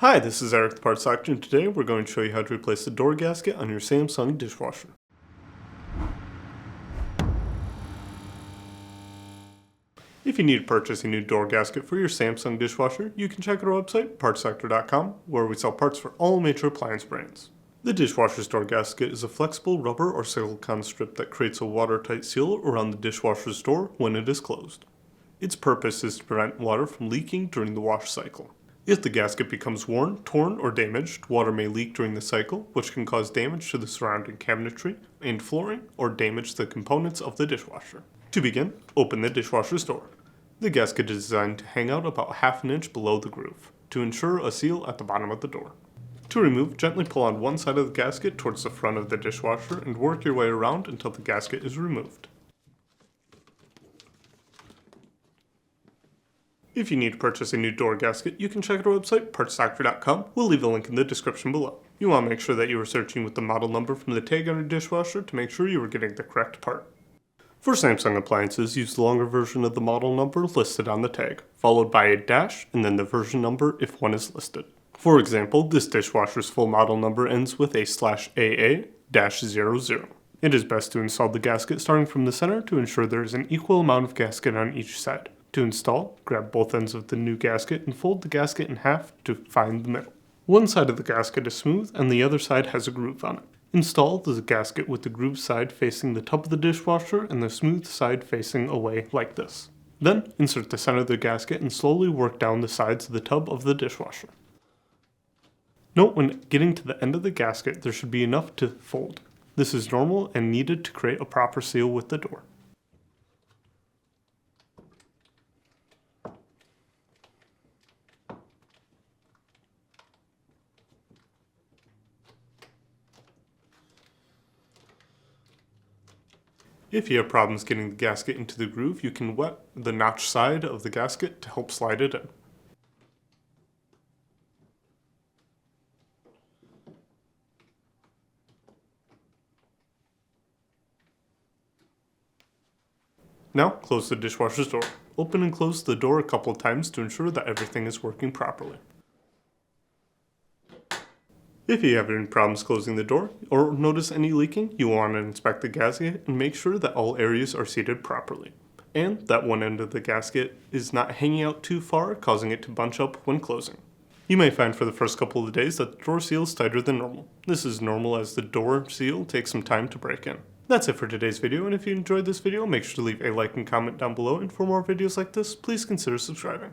Hi, this is Eric the Parts Doctor, and today we're going to show you how to replace the door gasket on your Samsung dishwasher. If you need to purchase a new door gasket for your Samsung dishwasher, you can check out our website, partsdoctor.com, where we sell parts for all major appliance brands. The dishwasher's door gasket is a flexible rubber or silicone strip that creates a watertight seal around the dishwasher's door when it is closed. Its purpose is to prevent water from leaking during the wash cycle. If the gasket becomes worn, torn, or damaged, water may leak during the cycle, which can cause damage to the surrounding cabinetry and flooring, or damage the components of the dishwasher. To begin, open the dishwasher's door. The gasket is designed to hang out about half an inch below the groove, to ensure a seal at the bottom of the door. To remove, gently pull on one side of the gasket towards the front of the dishwasher and work your way around until the gasket is removed. If you need to purchase a new door gasket, you can check out our website, partsdoctor.com. We'll leave a link in the description below. You want to make sure that you are searching with the model number from the tag on your dishwasher to make sure you are getting the correct part. For Samsung appliances, use the longer version of the model number listed on the tag, followed by a dash and then the version number if one is listed. For example, this dishwasher's full model number ends with a /AA-00. It is best to install the gasket starting from the center to ensure there is an equal amount of gasket on each side. To install, grab both ends of the new gasket and fold the gasket in half to find the middle. One side of the gasket is smooth and the other side has a groove on it. Install the gasket with the groove side facing the top of the dishwasher and the smooth side facing away like this. Then, insert the center of the gasket and slowly work down the sides of the tub of the dishwasher. Note when getting to the end of the gasket there should be enough to fold. This is normal and needed to create a proper seal with the door. If you have problems getting the gasket into the groove, you can wet the notch side of the gasket to help slide it in. Now, close the dishwasher's door. Open and close the door a couple of times to ensure that everything is working properly. If you have any problems closing the door or notice any leaking, you want to inspect the gasket and make sure that all areas are seated properly, and that one end of the gasket is not hanging out too far, causing it to bunch up when closing. You may find for the first couple of days that the door seal is tighter than normal. This is normal as the door seal takes some time to break in. That's it for today's video, and if you enjoyed this video, make sure to leave a like and comment down below, and for more videos like this, please consider subscribing.